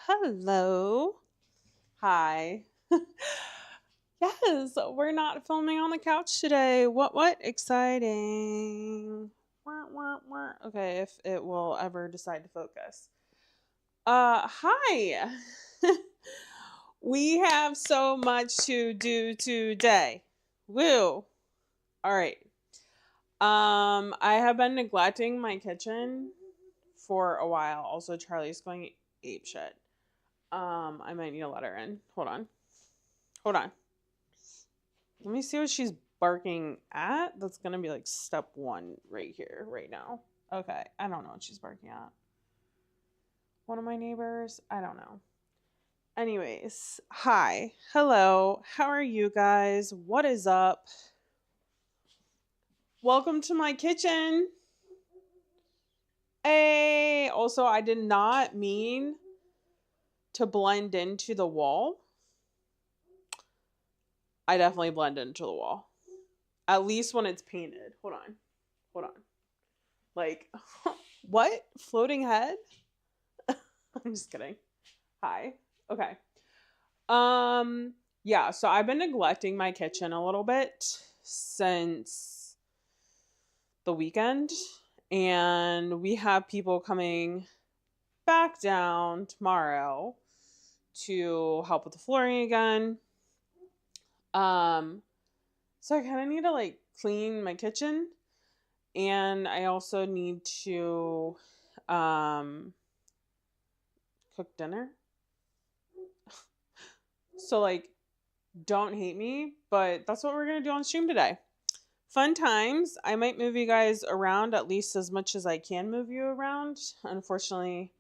Hello. Hi. Yes, we're not filming on the couch today. What? Exciting. Wah, wah, wah. Okay, if it will ever decide to focus. Hi. We have so much to do today. Woo. All right. I have been neglecting my kitchen for a while. Also, Charlie's going ape shit. I might need to let her in. Hold on. Hold on. Let me see what she's barking at. That's gonna be like step one right here, right now. Okay. I don't know what she's barking at. One of my neighbors? I don't know. Anyways, hi. Hello. How are you guys? What is up? Welcome to my kitchen. Hey, also, I did not mean to blend into the wall. I definitely blend into the wall. At least when it's painted. Hold on. Hold on. Like, what? Floating head? I'm just kidding. Hi. Okay. Yeah, so I've been neglecting my kitchen a little bit since the weekend, and we have people coming back down tomorrow to help with the flooring again. So I kind of need to like clean my kitchen, and I also need to cook dinner. So like don't hate me, but that's what we're going to do on stream today. Fun times. I might move you guys around at least as much as I can move you around. Unfortunately,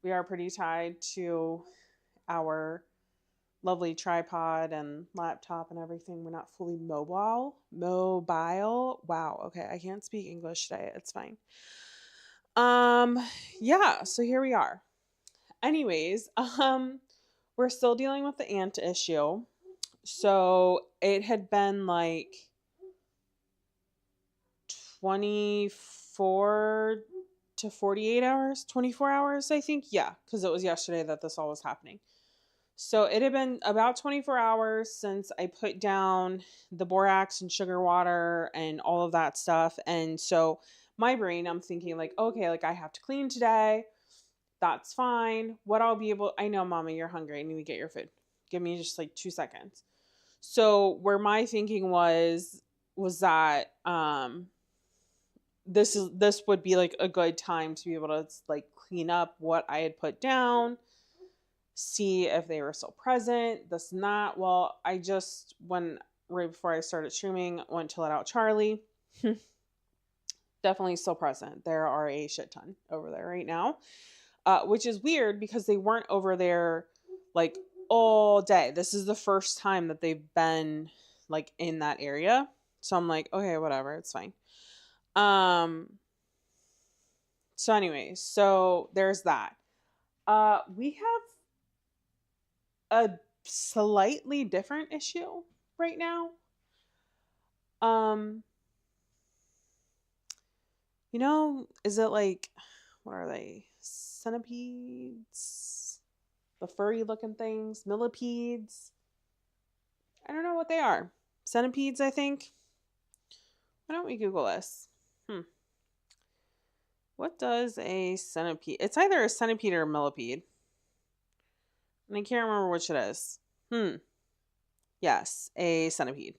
we are pretty tied to our lovely tripod and laptop and everything. We're not fully mobile. Mobile. Wow. Okay, I can't speak English today. It's fine. Yeah, so here we are. Anyways, we're still dealing with the ant issue. So it had been like 24 to 48 hours, 24 hours, I think. Yeah, because it was yesterday that this all was happening. So it had been about 24 hours since I put down the borax and sugar water and all of that stuff. And so my brain, I'm thinking like, okay, like I have to clean today. That's fine. What I'll be able, I know, Mama, you're hungry. I need to get your food. Give me just like 2 seconds. So where my thinking was that this would be like a good time to be able to like clean up what I had put down, see if they were still present. This not well. I just when right before I started streaming went to let out Charlie. Definitely still present. There are a shit ton over there right now, which is weird because they weren't over there like all day. This is the first time that they've been like in that area. So I'm like, okay, whatever, it's fine. Um so anyway, so there's that. We have a slightly different issue right now. Um is it like what are they? Centipedes? The furry looking things, millipedes. I don't know what they are. Centipedes, I think. Why don't we Google this? What does a centipede? It's either a centipede or a millipede. And I can't remember which it is. Yes, a centipede.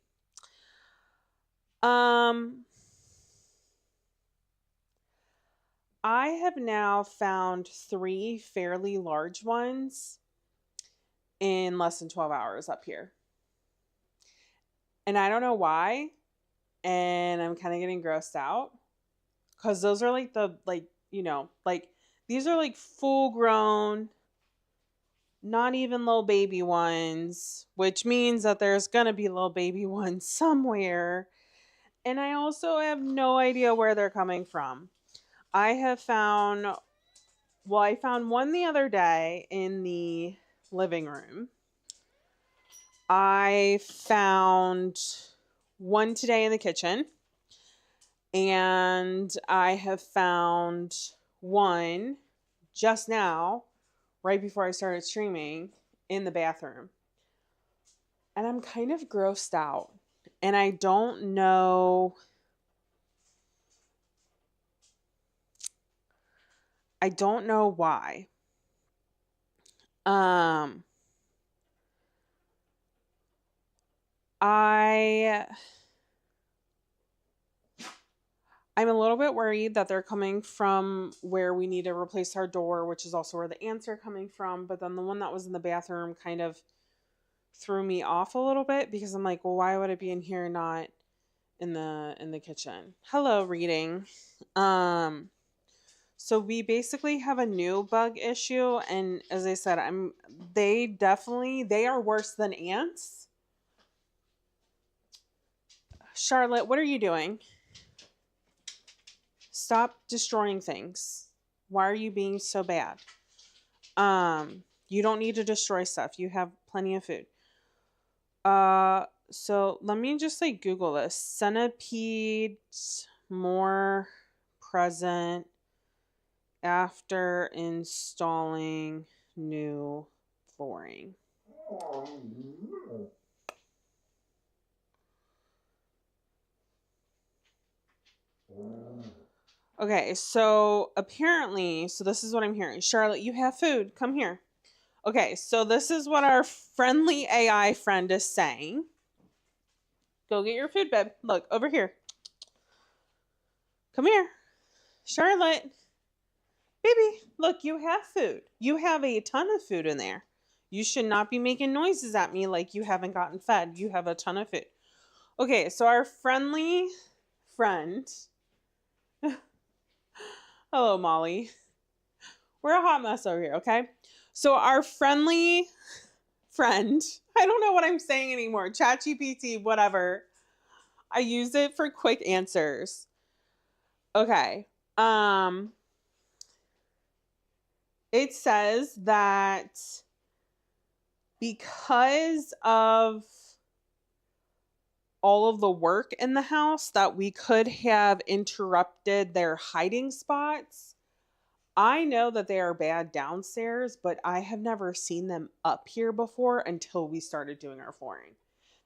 I have now found 3 fairly large ones in less than 12 hours up here. And I don't know why. And I'm kind of getting grossed out. Because those are like these are like full grown, not even little baby ones, which means that there's going to be little baby ones somewhere. And I also have no idea where they're coming from. I found one the other day in the living room. I found one today in the kitchen. And I have found one just now, right before I started streaming, in the bathroom. And I'm kind of grossed out. And I don't know. I don't know why. Um, I I'm a little bit worried that they're coming from where we need to replace our door, which is also where the ants are coming from. But then the one that was in the bathroom kind of threw me off a little bit because I'm like, well, why would it be in here, not in the kitchen? Hello, reading. So we basically have a new bug issue, and as I said, they are worse than ants. Charlotte, what are you doing? Stop destroying things. Why are you being so bad? You don't need to destroy stuff. You have plenty of food. So let me just like Google this. Centipedes more present after installing new flooring. Okay, so apparently, so this is what I'm hearing. Charlotte, you have food. Come here. Okay, so this is what our friendly AI friend is saying. Go get your food, babe. Look, over here. Come here. Charlotte. Baby, look, you have food. You have a ton of food in there. You should not be making noises at me like you haven't gotten fed. You have a ton of food. Okay, so our friendly friend. Hello, Molly. We're a hot mess over here, okay? So our friendly friend, I don't know what I'm saying anymore. ChatGPT, whatever. I use it for quick answers. Okay. It says that because of all of the work in the house that we could have interrupted their hiding spots. I know that they are bad downstairs, but I have never seen them up here before until we started doing our flooring.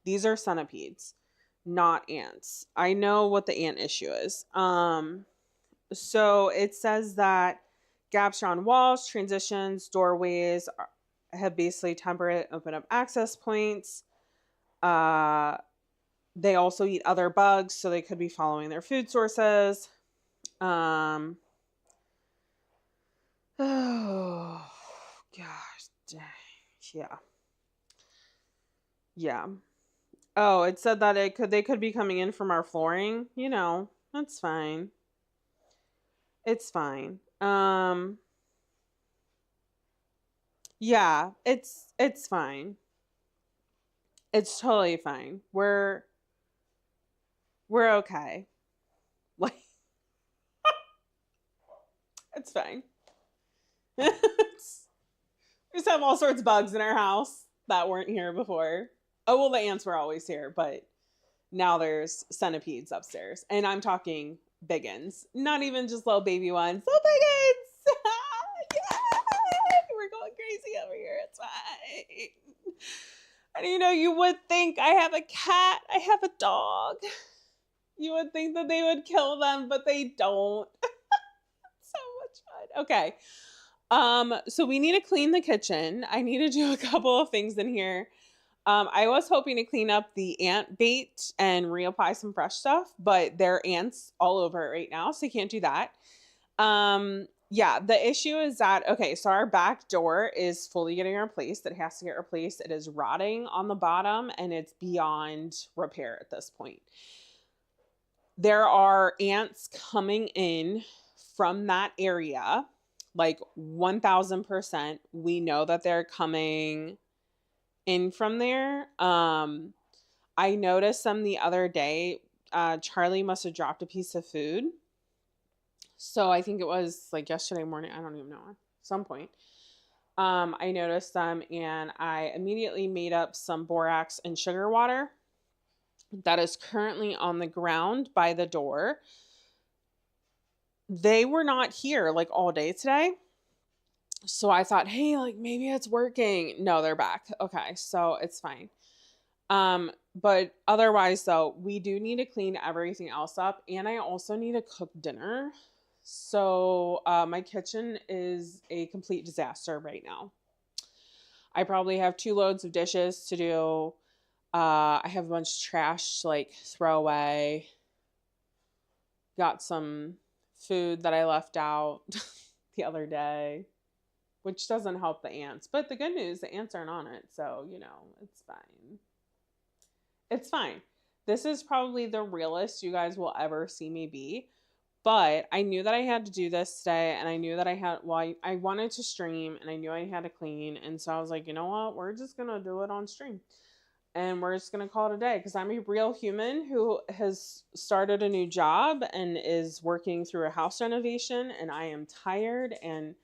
These are centipedes, not ants. I know what the ant issue is. So it says that gaps on walls, transitions, doorways have basically temperate open up access points. They also eat other bugs, so they could be following their food sources. Oh gosh, dang. Yeah. Oh, it said that they could be coming in from our flooring. You know, that's fine. It's fine. Yeah, it's fine. It's totally fine. We're okay. Like, it's fine. We just have all sorts of bugs in our house that weren't here before. Oh, well, the ants were always here, but now there's centipedes upstairs. And I'm talking big ones. Not even just little baby ones. Little big ones! Yay! We're going crazy over here. It's fine. And you know, you would think I have a cat, I have a dog. You would think that they would kill them, but they don't. So much fun. Okay. So we need to clean the kitchen. I need to do a couple of things in here. I was hoping to clean up the ant bait and reapply some fresh stuff, but there are ants all over it right now, so I can't do that. Yeah, the issue is that, okay, so our back door is fully getting replaced. It has to get replaced. It is rotting on the bottom and it's beyond repair at this point. There are ants coming in from that area, like 1000%. We know that they're coming in from there. I noticed them the other day. Charlie must have dropped a piece of food. So I think it was like yesterday morning. I don't even know, at some point. I noticed them and I immediately made up some borax and sugar water that is currently on the ground by the door. they were not here like all day today. So I thought, hey, like maybe it's working. No, they're back. Okay, so it's fine. But otherwise though, we do need to clean everything else up, and I also need to cook dinner. So my kitchen is a complete disaster right now. I probably have 2 loads of dishes to do. I have a bunch of trash to like throw away. Got some food that I left out the other day, which doesn't help the ants. But the good news, the ants aren't on it. So, it's fine. It's fine. This is probably the realest you guys will ever see me be. But I knew that I had to do this today, and I knew that I wanted to stream, and I knew I had to clean. And so I was like, you know what? We're just going to do it on stream. And we're just going to call it a day because I'm a real human who has started a new job and is working through a house renovation. And I am tired and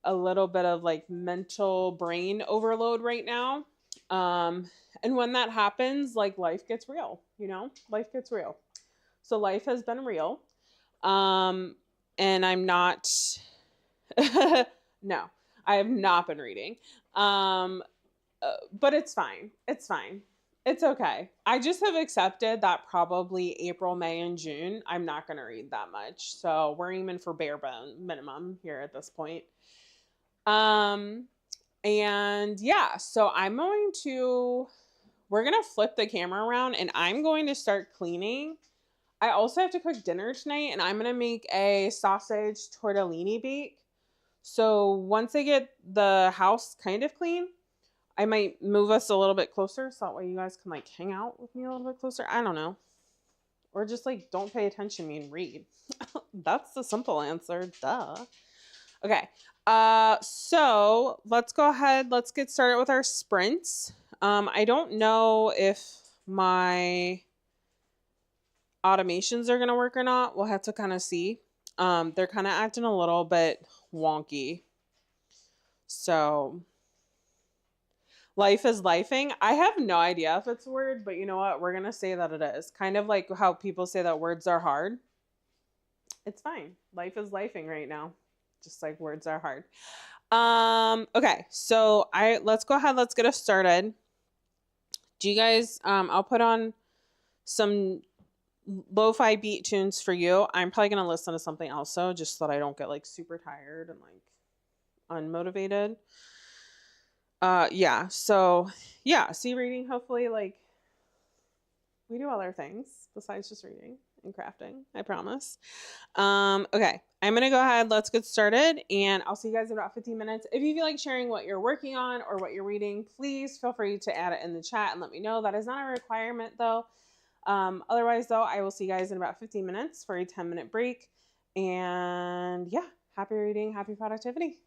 a little bit of like mental brain overload right now. And when that happens, like life gets real, life gets real. So life has been real. And I'm not, no, I have not been reading. But it's fine. It's fine. It's okay. I just have accepted that probably April, May, and June, I'm not going to read that much. So we're aiming for bare bone minimum here at this point. And yeah, so we're going to flip the camera around and I'm going to start cleaning. I also have to cook dinner tonight and I'm going to make a sausage tortellini bake. So once I get the house kind of clean, I might move us a little bit closer so that way you guys can like hang out with me a little bit closer. I don't know. Or just like don't pay attention to me and read. That's the simple answer. Duh. Okay. So let's go ahead. Let's get started with our sprints. I don't know if my automations are gonna work or not. We'll have to kind of see. They're kind of acting a little bit wonky. So life is lifing. I have no idea if it's a word, but you know what? We're going to say that it is. Kind of like how people say that words are hard. It's fine. Life is lifing right now. Just like words are hard. Okay. So let's go ahead. Let's get us started. Do you guys, I'll put on some lo-fi beat tunes for you. I'm probably going to listen to something else though, just so that I don't get like super tired and like unmotivated. Yeah. So yeah, see reading, hopefully like we do other things besides just reading and crafting, I promise. Okay, I'm gonna go ahead, let's get started, and I'll see you guys in about 15 minutes. If you feel like sharing what you're working on or what you're reading, please feel free to add it in the chat and let me know. That is not a requirement though. Otherwise though, I will see you guys in about 15 minutes for a 10-minute break. And yeah, happy reading, happy productivity.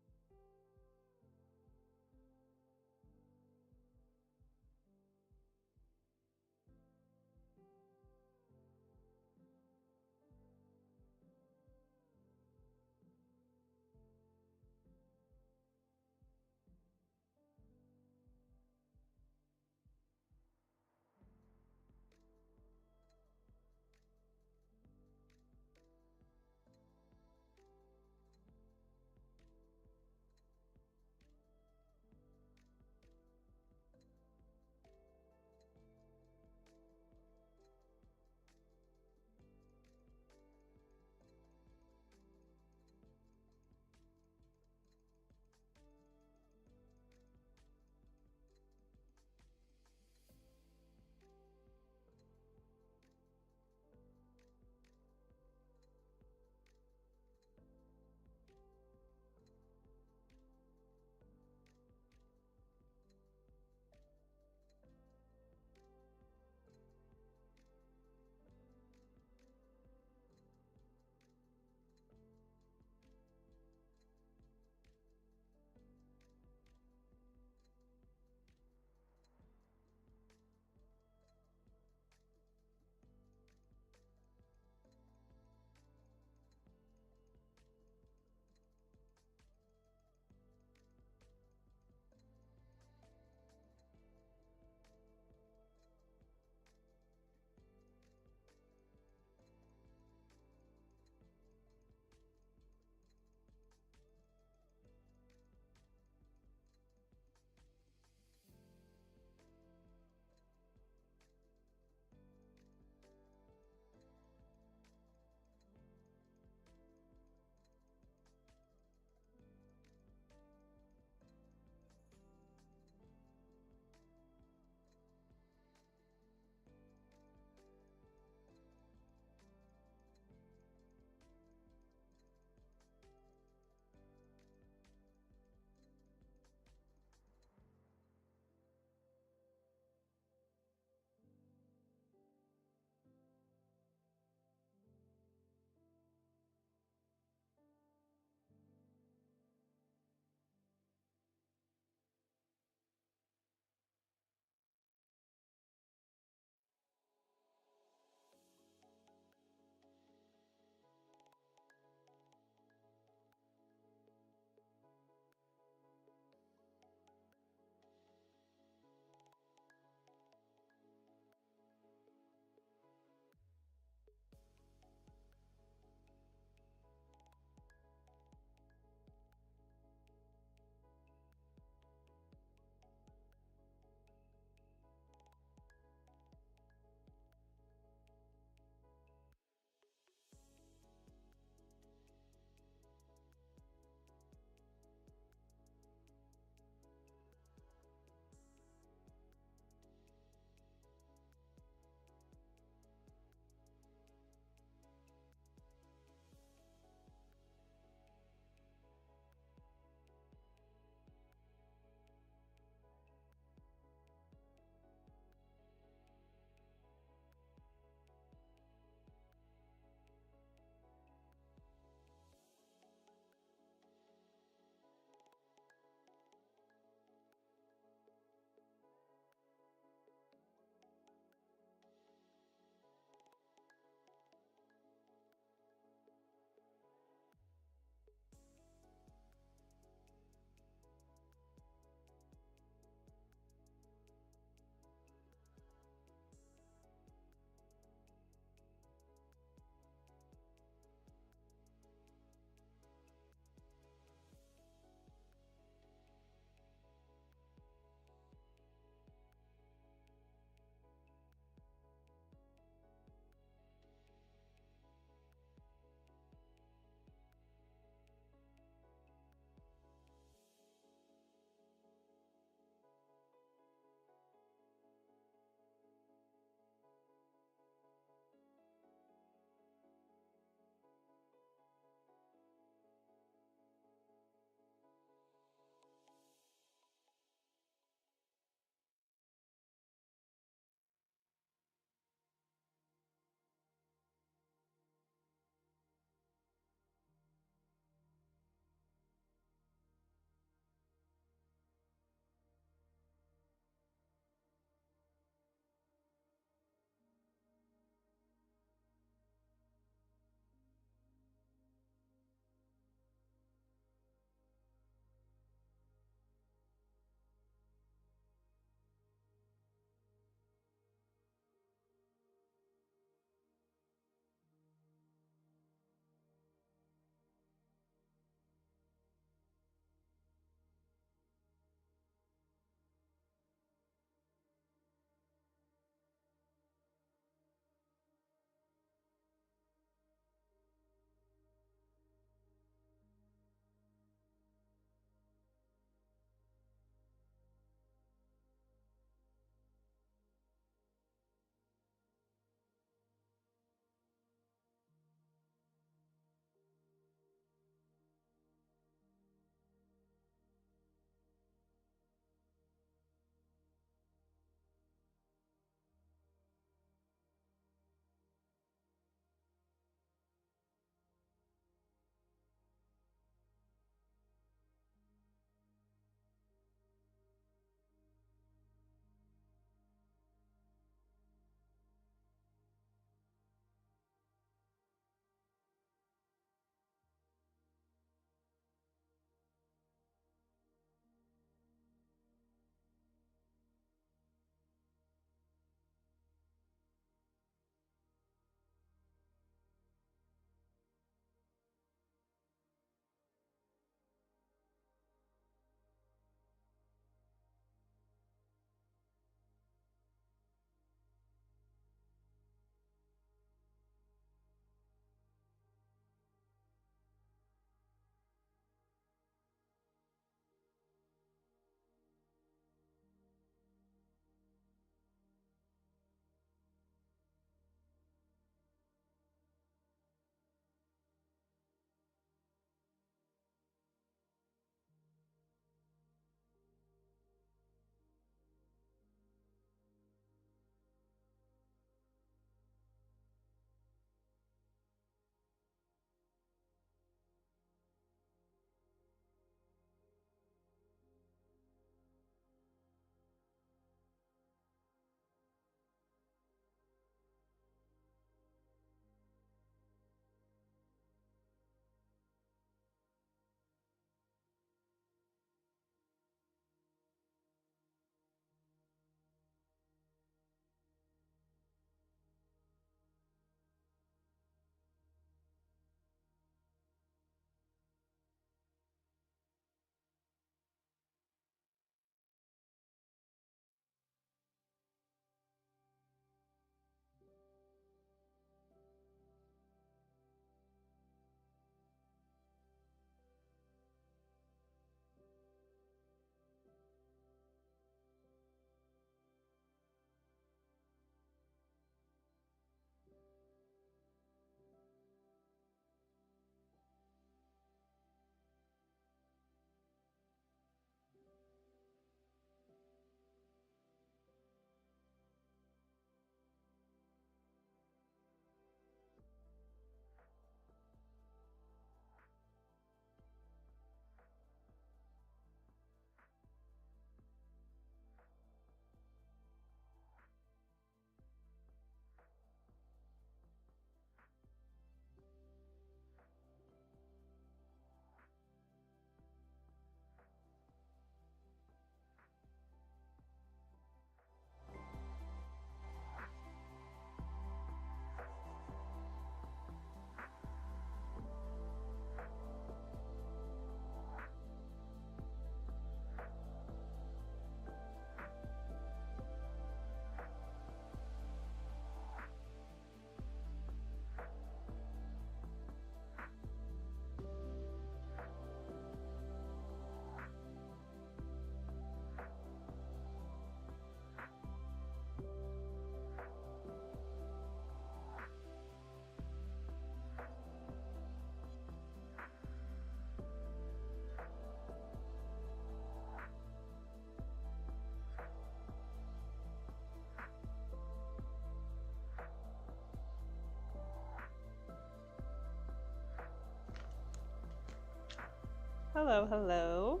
Hello, hello.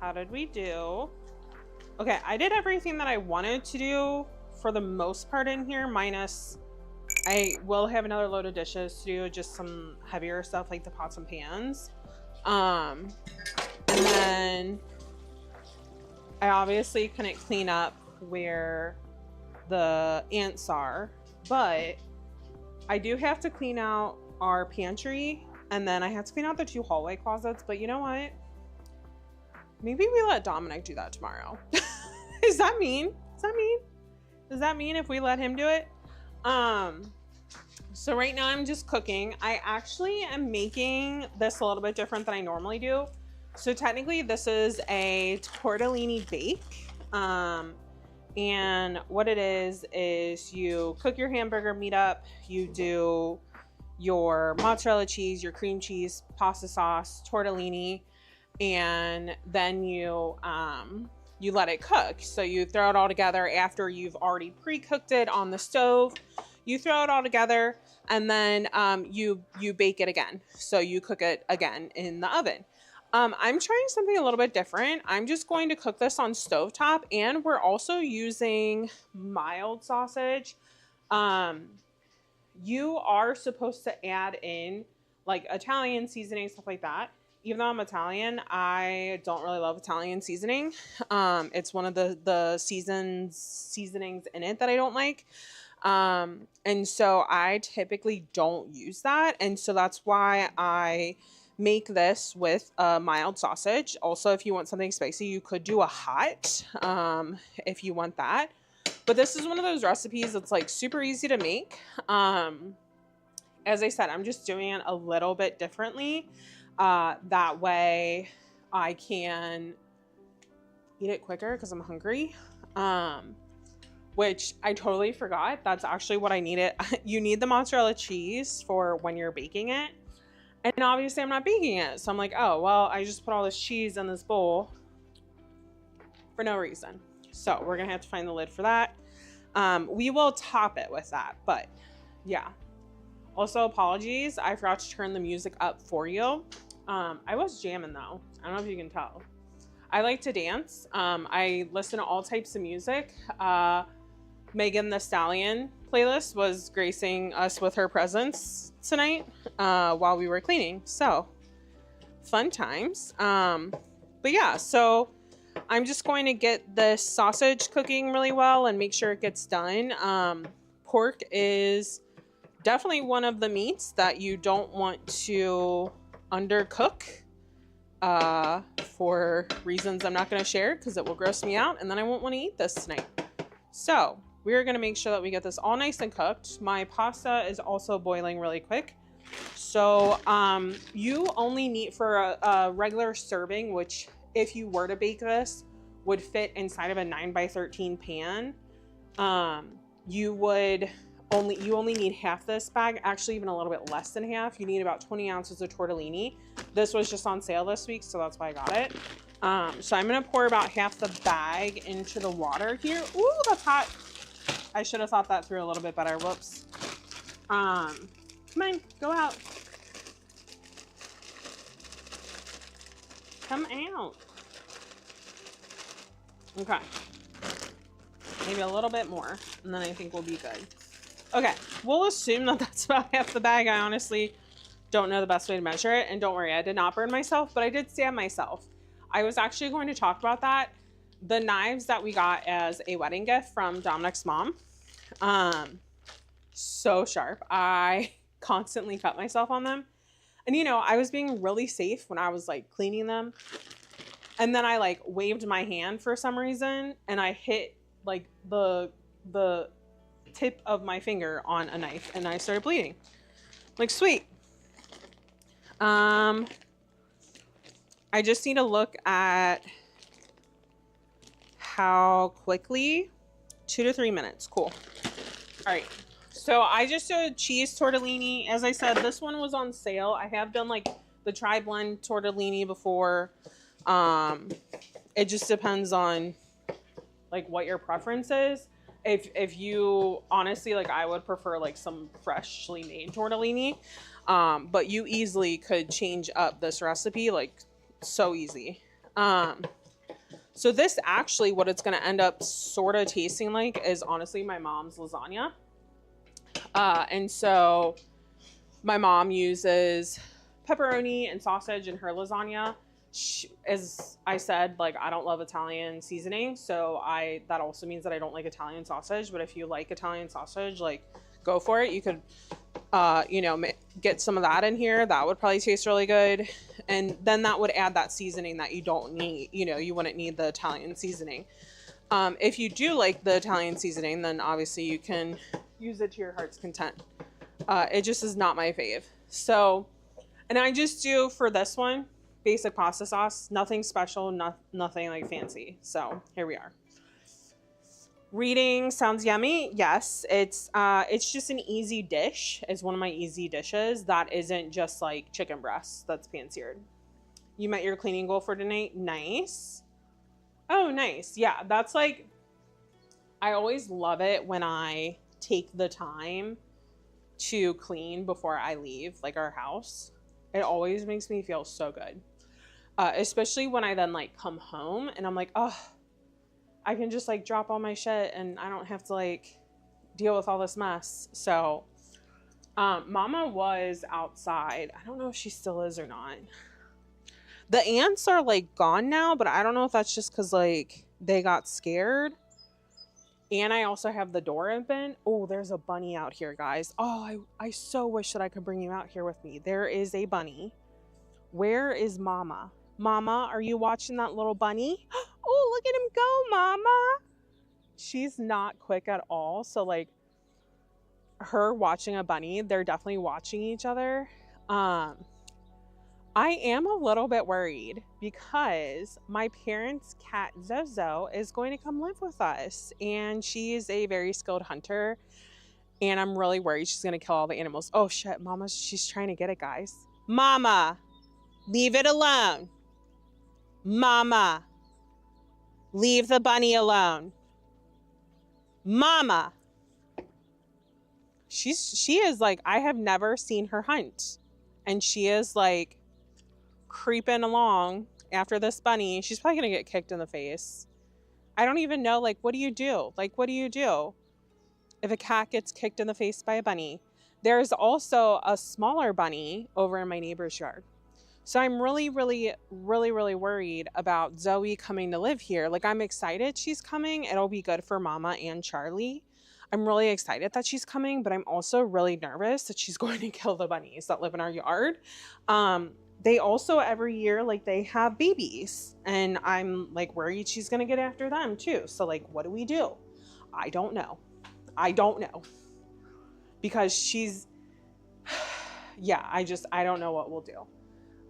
How did we do? Okay, I did everything that I wanted to do for the most part in here, minus I will have another load of dishes to do, just some heavier stuff like the pots and pans. And then I obviously couldn't clean up where the ants are, but I do have to clean out our pantry, and then I have to clean out the 2 hallway closets. But you know what? Maybe we let Dominic do that tomorrow. Is that mean? Is that mean? Does that mean if we let him do it? So right now I'm just cooking. I actually am making this a little bit different than I normally do. So technically this is a tortellini bake. And what it is you cook your hamburger meat up, you do your mozzarella cheese, your cream cheese, pasta sauce, tortellini, and then you let it cook. So you throw it all together after you've already pre-cooked it on the stove. You throw it all together, and then you bake it again. So you cook it again in the oven. I'm trying something a little bit different. I'm just going to cook this on stovetop, and we're also using mild sausage. You are supposed to add in like Italian seasoning, stuff like that. Even though I'm Italian, I don't really love Italian seasoning. It's one of the seasonings in it that I don't like. And so I typically don't use that. And so that's why I make this with a mild sausage. Also, if you want something spicy, you could do a hot, if you want that. But this is one of those recipes that's like super easy to make. As I said, I'm just doing it a little bit differently. That way I can eat it quicker because I'm hungry. Which I totally forgot. That's actually what I needed. You need the mozzarella cheese for when you're baking it. And obviously I'm not baking it. So I'm like, oh, well, I just put all this cheese in this bowl for no reason. So we're going to have to find the lid for that. We will top it with that, but yeah. Also, apologies. I forgot to turn the music up for you. I was jamming though. I don't know if you can tell. I like to dance. I listen to all types of music. Megan Thee Stallion playlist was gracing us with her presence tonight while we were cleaning. So fun times. But yeah, so I'm just going to get this sausage cooking really well and make sure it gets done. Pork is definitely one of the meats that you don't want to undercook for reasons I'm not going to share because it will gross me out and then I won't want to eat this tonight. So we're going to make sure that we get this all nice and cooked. My pasta is also boiling really quick. So you only need for a regular serving, which if you were to bake this would fit inside of a 9x13 pan. You only need half this bag, actually even a little bit less than half. You need about 20 ounces of tortellini. This was just on sale this week, so that's why I got it. So I'm gonna pour about half the bag into the water here. Ooh, that's hot. I should have thought that through a little bit better. Whoops. Come on, go out. Come out. Okay. Maybe a little bit more, and then I think we'll be good. Okay, we'll assume that that's about half the bag. I honestly don't know the best way to measure it. And don't worry, I did not burn myself, but I did stab myself. I was actually going to talk about that. The knives that we got as a wedding gift from Dominic's mom, so sharp. I constantly cut myself on them. And you know, I was being really safe when I was like cleaning them. And then I like waved my hand for some reason and I hit like the tip of my finger on a knife and I started bleeding. Like, sweet. I just need to look at how quickly. 2 to 3 minutes. Cool. All right. So I just did cheese tortellini. As I said, this one was on sale. I have done like the tri-blend tortellini before. It just depends on like what your preference is. If you honestly, like, I would prefer like some freshly made tortellini. But you easily could change up this recipe like So easy. So this actually, what it's going to end up sort of tasting like is honestly my mom's lasagna. And so my mom uses pepperoni and sausage in her lasagna. As I said, like, I don't love Italian seasoning, so that also means that I don't like Italian sausage. But if you like Italian sausage, like, go for it. You could get some of that in here. That would probably taste really good. And then that would add that seasoning that you don't need. You wouldn't need the Italian seasoning. If you do like the Italian seasoning, then obviously you can use it to your heart's content. It just is not my fave. So, and I just do for this one, basic pasta sauce, nothing special, nothing like fancy. So here we are. Reading sounds yummy. Yes, it's just an easy dish. It's one of my easy dishes that isn't just like chicken breasts that's pan-seared. You met your cleaning goal for tonight. Nice. Oh, nice. Yeah, that's like, I always love it when I take the time to clean before I leave, like, our house. It always makes me feel so good. Especially when I then like come home and I'm like, oh, I can just like drop all my shit and I don't have to like deal with all this mess. So Mama was outside. I don't know if she still is or not. The ants are like gone now, but I don't know if that's just because like they got scared. And I also have the door open. Oh, there's a bunny out here, guys. Oh, I so wish that I could bring you out here with me. There is a bunny. Where is Mama? Mama, are you watching that little bunny? Oh, look at him go, Mama. She's not quick at all. So like her watching a bunny, they're definitely watching each other. I am a little bit worried because my parents' cat Zozo is going to come live with us, and she is a very skilled hunter, and I'm really worried she's going to kill all the animals. Oh shit, she's trying to get it, guys. Mama, leave it alone. Mama, leave the bunny alone. Mama. She is like, I have never seen her hunt, and she is like creeping along after this bunny. She's probably gonna get kicked in the face. I don't even know, like, what do you do? Like, what do you do if a cat gets kicked in the face by a bunny? There's also a smaller bunny over in my neighbor's yard. So I'm really, really, really, really worried about Zoe coming to live here. Like, I'm excited she's coming. It'll be good for Mama and Charlie. I'm really excited that she's coming, but I'm also really nervous that she's going to kill the bunnies that live in our yard. They also every year, like, they have babies, and I'm like worried she's going to get after them too. So like, what do we do? I don't know. Because she's, yeah, I don't know what we'll do.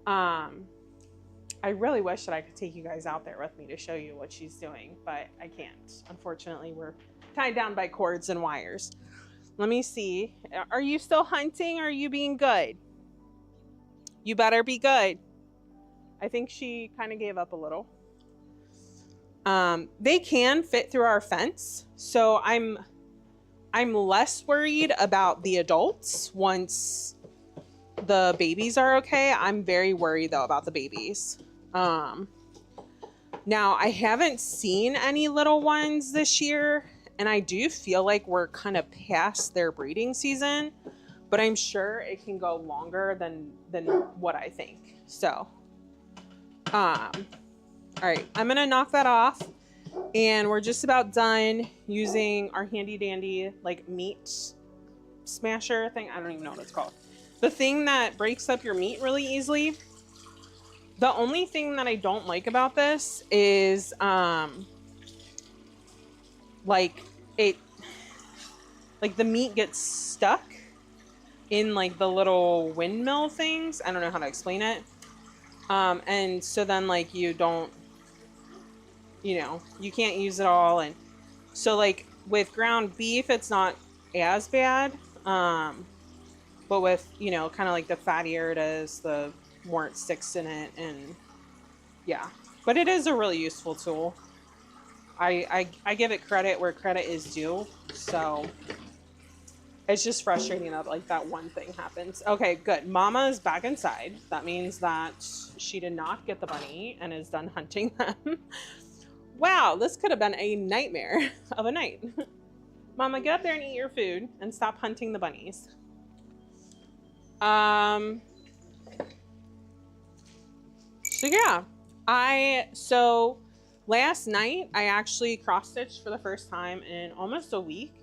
I really wish that I could take you guys out there with me to show you what she's doing, but I can't. Unfortunately, we're tied down by cords and wires. Let me see. Are you still hunting, or are you being good? You better be good. I think she kind of gave up a little. They can fit through our fence, so I'm less worried about the adults once the babies are okay. I'm very worried though about the babies. Now I haven't seen any little ones this year, and I do feel like we're kind of past their breeding season, but I'm sure it can go longer than what I think. So, all right, I'm gonna knock that off, and we're just about done using our handy dandy like meat smasher thing. I don't even know what it's called. The thing that breaks up your meat really easily. The only thing that I don't like about this is like the meat gets stuck in like the little windmill things. I don't know how to explain it. And so then like you can't use it all. And so like with ground beef, it's not as bad. But with, kind of like the fattier it is, the more it sticks in it. And yeah, but it is a really useful tool. I give it credit where credit is due. So It's just frustrating that like that one thing happens. Okay, good. Mama is back inside. That means that she did not get the bunny and is done hunting them. Wow, this could have been a nightmare of a night. Mama, get up there and eat your food and stop hunting the bunnies. So yeah, so last night I actually cross stitched for the first time in almost a week.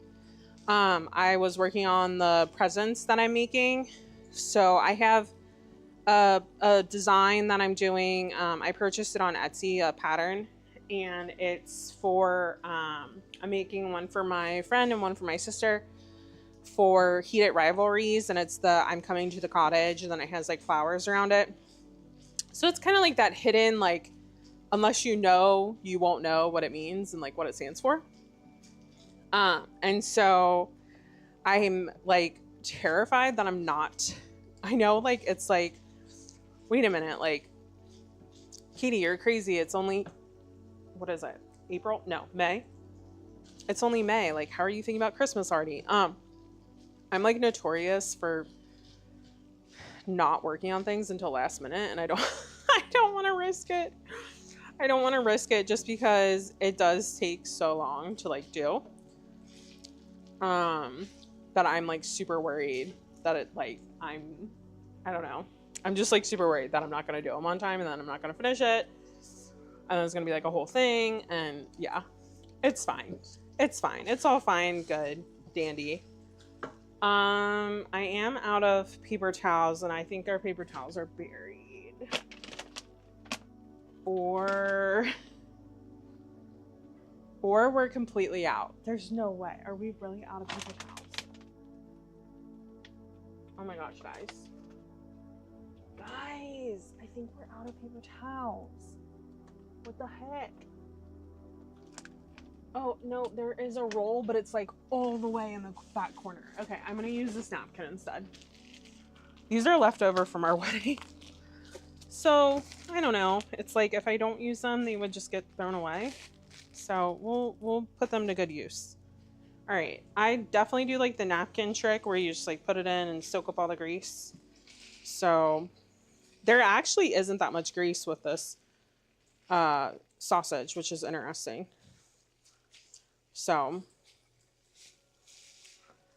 I was working on the presents that I'm making. So I have a design that I'm doing. I purchased it on Etsy, a pattern, and it's for, I'm making one for my friend and one for my sister for Heated Rivalries. And it's the I'm coming to the cottage, and then it has like flowers around it. So it's kind of like that hidden, like, unless you know, you won't know what it means and like what it stands for. And so I'm like terrified that I'm not. I know, like, it's like, wait a minute, like, Katie, you're crazy. It's only, what is it? April? No, May. It's only May. Like, how are you thinking about Christmas already? I'm like notorious for not working on things until last minute, and I don't I don't want to risk it. I don't want to risk it just because it does take so long to like do. That I'm like super worried that it like I don't know. I'm just like super worried that I'm not gonna do them on time and then I'm not gonna finish it. And then it's gonna be like a whole thing, and yeah. It's fine. It's fine. It's all fine, good, dandy. I am out of paper towels, and I think our paper towels are buried. Or we're completely out. There's no way. Are we really out of paper towels? Oh my gosh, guys. Guys, I think we're out of paper towels. What the heck? Oh, no, there is a roll, but it's like all the way in the back corner. Okay, I'm gonna use this napkin instead. These are left over from our wedding. So, I don't know. It's like if I don't use them, they would just get thrown away. So, we'll put them to good use. All right, I definitely do like the napkin trick where you just like put it in and soak up all the grease. So, there actually isn't that much grease with this sausage, which is interesting. So,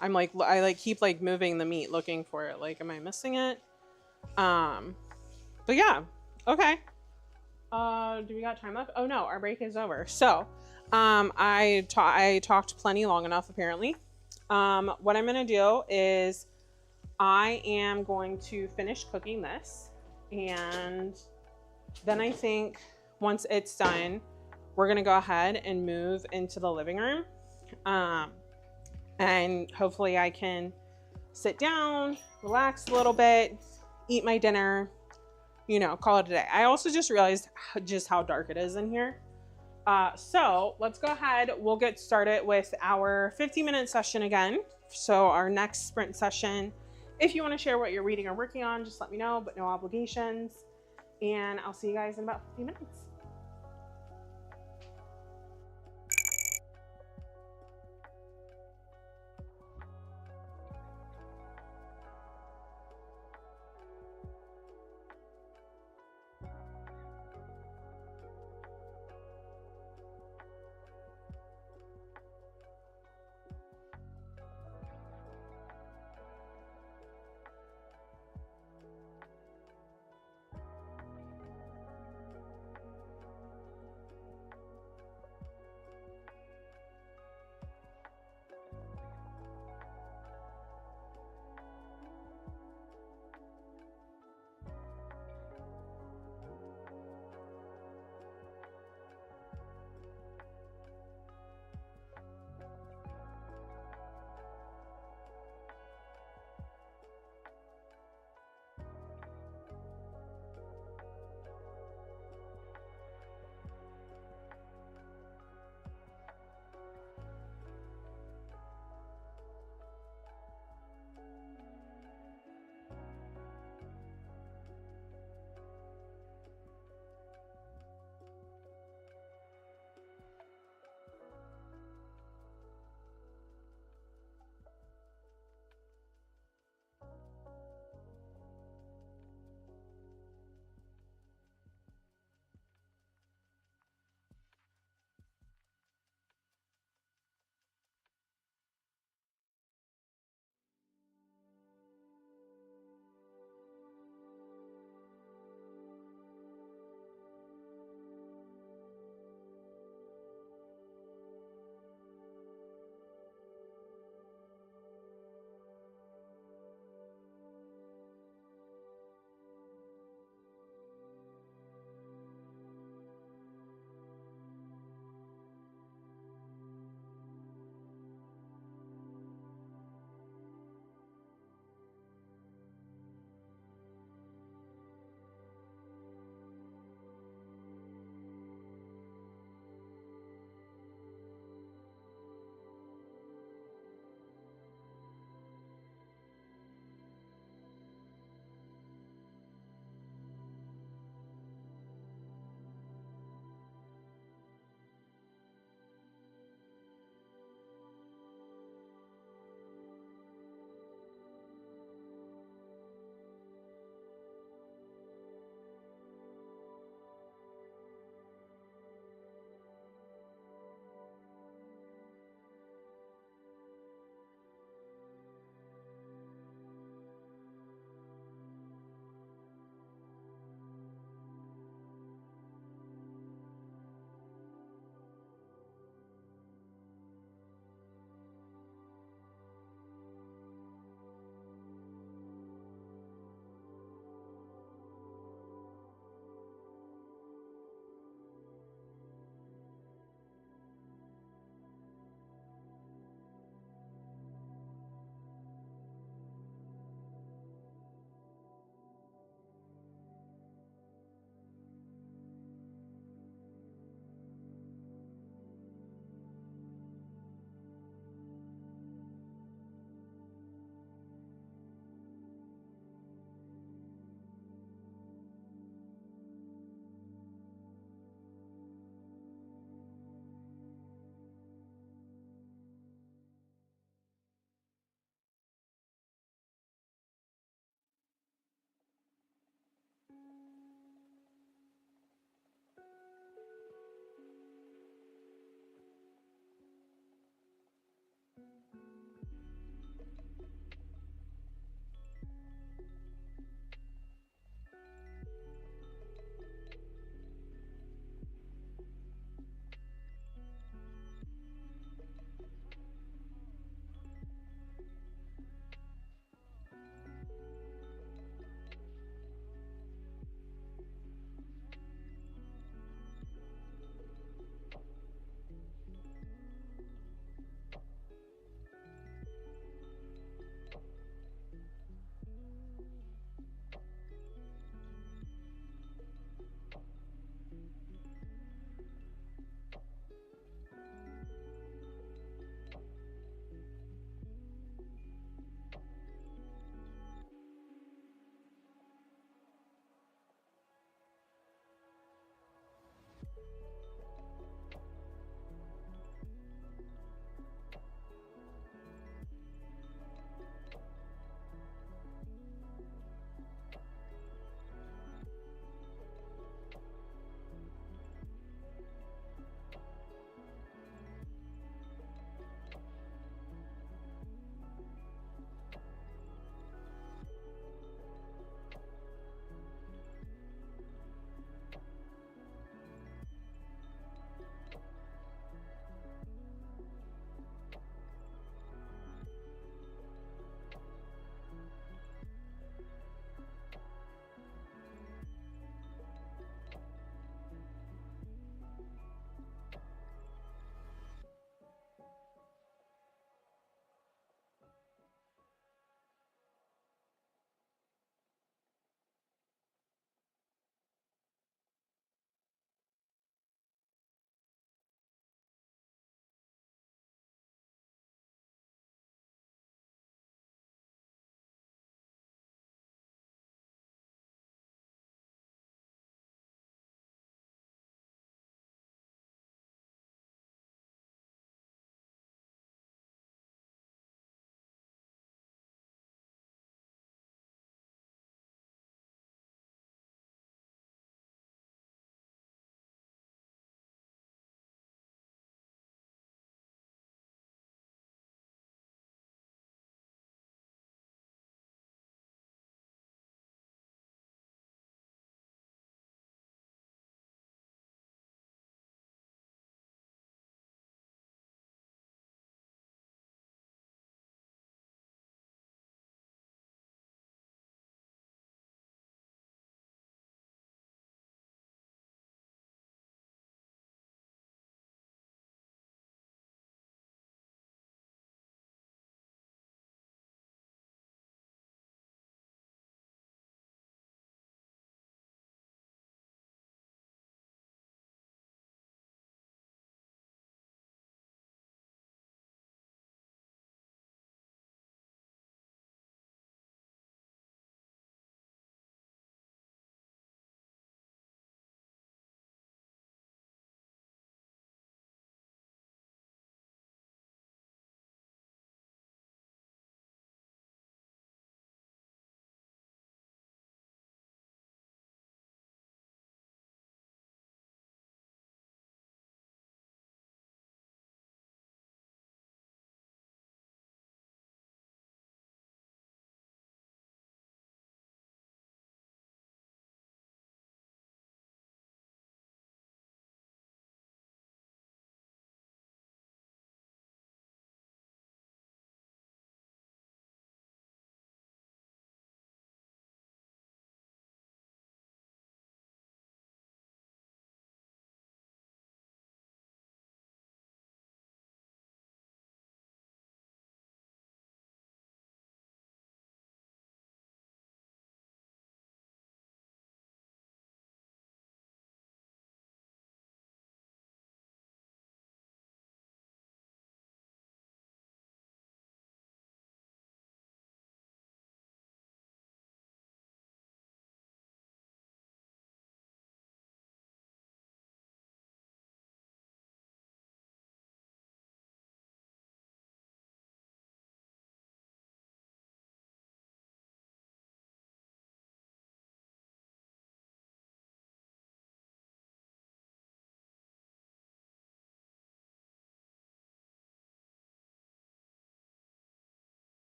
I'm like, I like keep like moving the meat looking for it. Like, am I missing it? But yeah, okay. Do we got time left? Oh no, our break is over. So, I talked plenty long enough apparently. What I'm gonna do is I am going to finish cooking this, and then I think once it's done, we're gonna go ahead and move into the living room. And hopefully I can sit down, relax a little bit, eat my dinner, you know, call it a day. I also just realized just how dark it is in here. So let's go ahead. We'll get started with our 15-minute session again. So our next sprint session, if you want to share what you're reading or working on, just let me know, but no obligations. And I'll see you guys in about 15 minutes.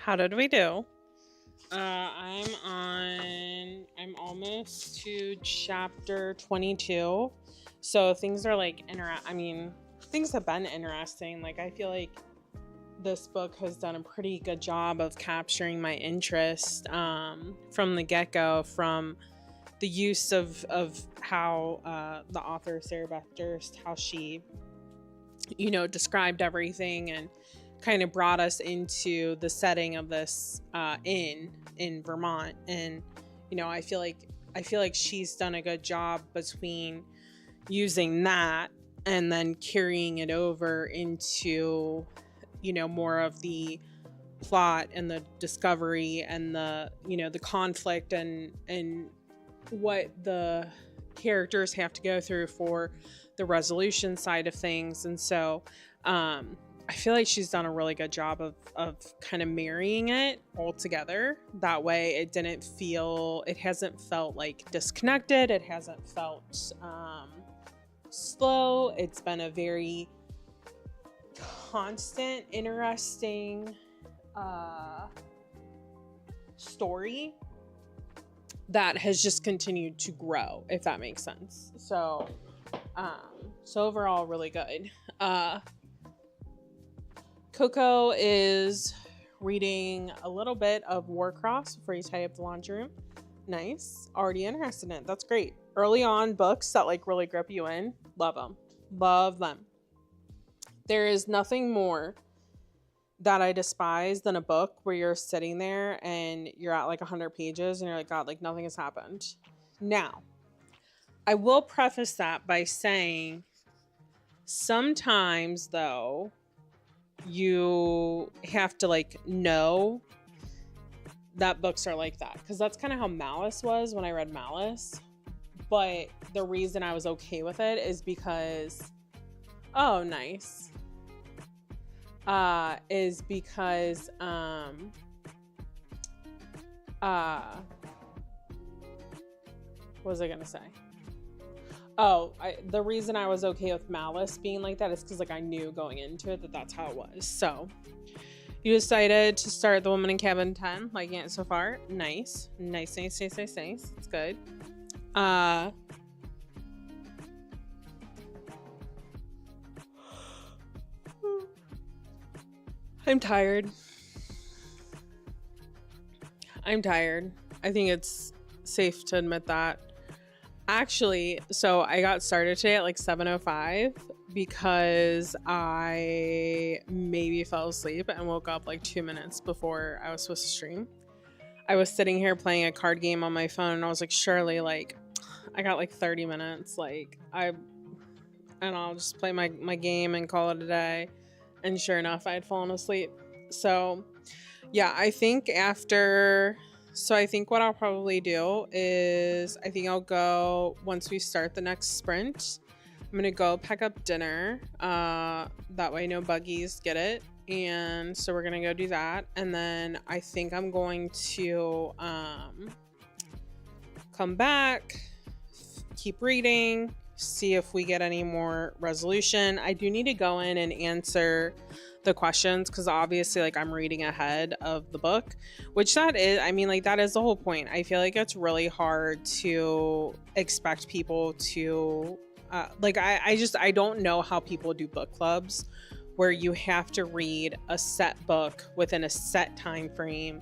How did we do? I'm almost to chapter 22. So things are like, things have been interesting. Like, I feel like this book has done a pretty good job of capturing my interest from the get-go, from the use of how the author, Sarah Beth Durst, how she, described everything and kind of brought us into the setting of this inn in Vermont. And I feel like she's done a good job between using that and then carrying it over into more of the plot and the discovery and the conflict and what the characters have to go through for the resolution side of things. And so I feel like she's done a really good job of kind of marrying it all together. That way it hasn't felt like disconnected. It hasn't felt slow. It's been a very constant, interesting story that has just continued to grow, if that makes sense. So overall, really good. Coco is reading a little bit of Warcross before you tidy up the laundry room. Nice. Already interested in it. That's great. Early on books that like really grip you in. Love them. Love them. There is nothing more that I despise than a book where you're sitting there and you're at like 100 pages and you're like, God, like nothing has happened. Now, I will preface that by saying sometimes though, you have to like know that books are like that, because that's kind of how Malice was when I read Malice. But the reason I was okay with it is because what was I gonna say? The reason I was okay with Malice being like that is because like I knew going into it that that's how it was. So you decided to start The Woman in Cabin 10, liking it so far. Nice. It's good. I'm tired. I think it's safe to admit that. Actually, so I got started today at like 7:05 because I maybe fell asleep and woke up like 2 minutes before I was supposed to stream. I was sitting here playing a card game on my phone and I was like, surely like I got like 30 minutes. Like I'll just play my game and call it a day. And sure enough, I had fallen asleep. So yeah, I think what I'll probably do is I think I'll go once we start the next sprint. I'm going to go pack up dinner. That way no buggies get it. And so we're going to go do that. And then I think I'm going to come back, keep reading, see if we get any more resolution. I do need to go in and answer the questions because obviously like I'm reading ahead of the book, which that is, I mean, like that is the whole point. I feel like it's really hard to expect people to I don't know how people do book clubs where you have to read a set book within a set time frame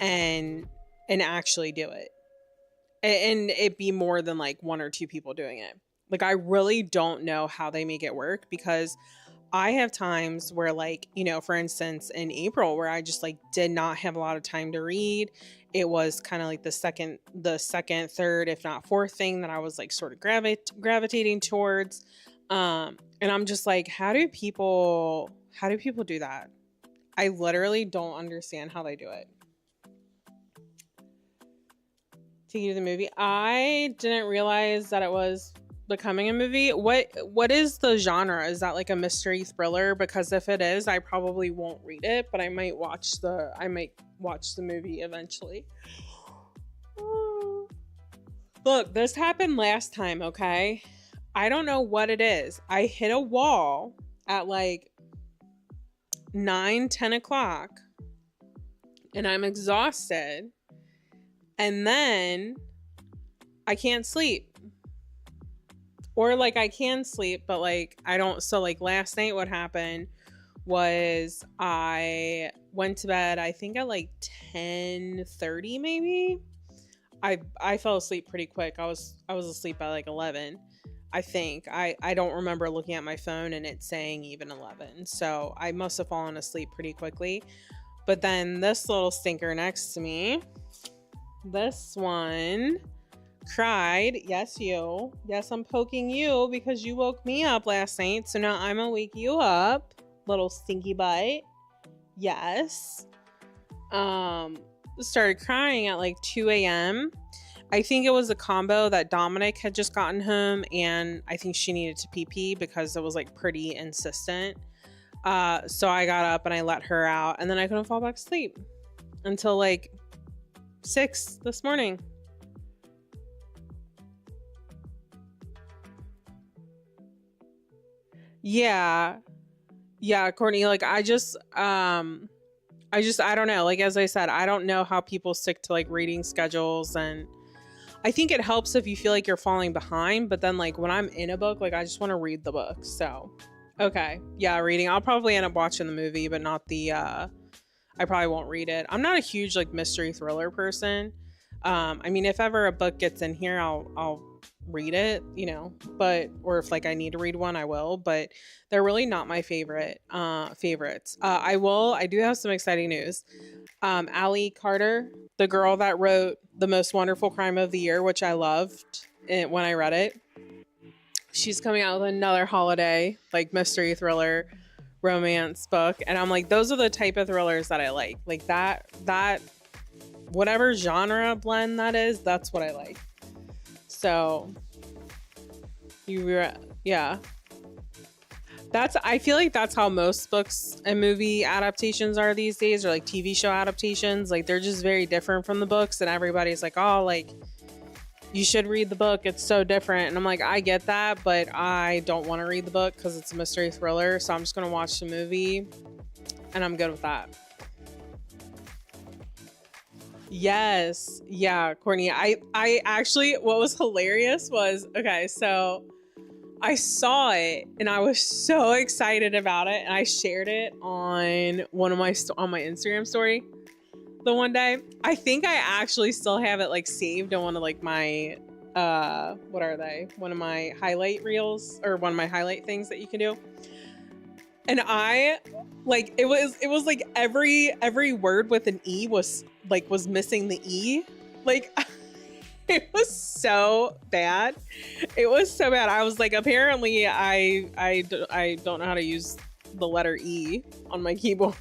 and actually do it and it be more than like one or two people doing it. Like I really don't know how they make it work, because I have times where like, for instance, in April where I just like did not have a lot of time to read. It was kind of like the second, third, if not fourth thing that I was like sort of gravitating towards. And I'm just like, how do people do that? I literally don't understand how they do it. Take you to the movie. I didn't realize that it was becoming a movie. What is the genre? Is that like a mystery thriller? Because if it is, I probably won't read it, but I might watch the movie eventually. Look, this happened last time, okay? I don't know what it is. I hit a wall at like 9-10 o'clock and I'm exhausted, and then I can't sleep. Or like I can sleep, but like I don't. So like last night what happened was I went to bed, I think at like 10:30 maybe. I fell asleep pretty quick. I was asleep by like 11. I think. I don't remember looking at my phone and it saying even 11. So I must have fallen asleep pretty quickly. But then this little stinker next to me, this one cried. Yes, you. Yes, I'm poking you because you woke me up last night. So now I'm gonna wake you up, little stinky butt. Yes. Started crying at like 2 a.m. I think it was a combo that Dominic had just gotten home, and I think she needed to pee because it was like pretty insistent. So I got up and I let her out, and then I couldn't fall back asleep until like 6 this morning. Yeah. Yeah, Courtney, like I don't know. Like as I said, I don't know how people stick to like reading schedules, and I think it helps if you feel like you're falling behind, but then like when I'm in a book, like I just want to read the book. So, okay. Yeah, reading. I'll probably end up watching the movie, but not the I probably won't read it. I'm not a huge like mystery thriller person. I mean, if ever a book gets in here, I'll read it, you know, but or if like I need to read one, I will, but they're really not my favorites. I do have some exciting news. Allie Carter, the girl that wrote The Most Wonderful Crime of the Year, which I loved when I read it, she's coming out with another holiday like mystery thriller romance book, and I'm like, those are the type of thrillers that I like that whatever genre blend that is, that's what I like. So yeah, I feel like that's how most books and movie adaptations are these days, or like TV show adaptations. Like they're just very different from the books, and everybody's like, oh, like you should read the book, it's so different. And I'm like, I get that, but I don't want to read the book because it's a mystery thriller, so I'm just gonna watch the movie and I'm good with that. Yes. Yeah, Courtney. I actually, what was hilarious was, okay, so I saw it and I was so excited about it, and I shared it on on my Instagram story the one day. I think I actually still have it like saved on one of like my what are they? One of my highlight reels, or one of my highlight things that you can do. And I like it was like every word with an E was missing the E. Like it was so bad. It was so bad. I was like, apparently I don't know how to use the letter E on my keyboard.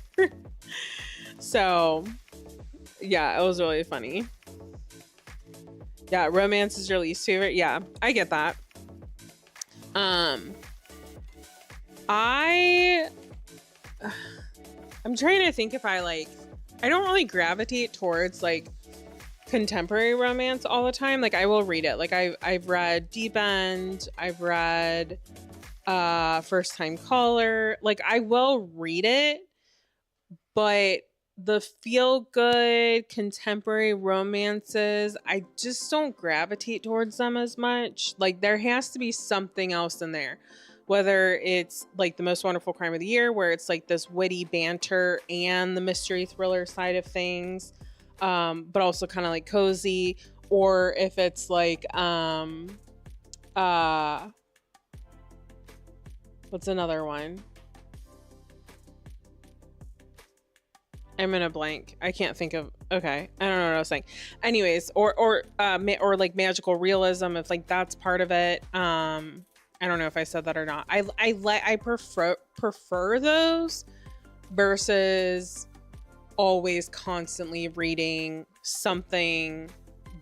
So yeah, it was really funny. Yeah, romance is your least favorite. Yeah, I get that. Um I I'm trying to think if I don't really gravitate towards like contemporary romance all the time. Like I will read it. Like I've read Deep End, I've read First Time Caller. Like I will read it, but the feel good contemporary romances, I just don't gravitate towards them as much. Like there has to be something else in there. Whether it's like The Most Wonderful Crime of the Year, where it's like this witty banter and the mystery thriller side of things, but also kind of like cozy, or if it's like what's another one? I'm in a blank. I can't think of. Okay, I don't know what I was saying. Anyways, or like magical realism, if like that's part of it. I don't know if I said that or not. I prefer those versus always constantly reading something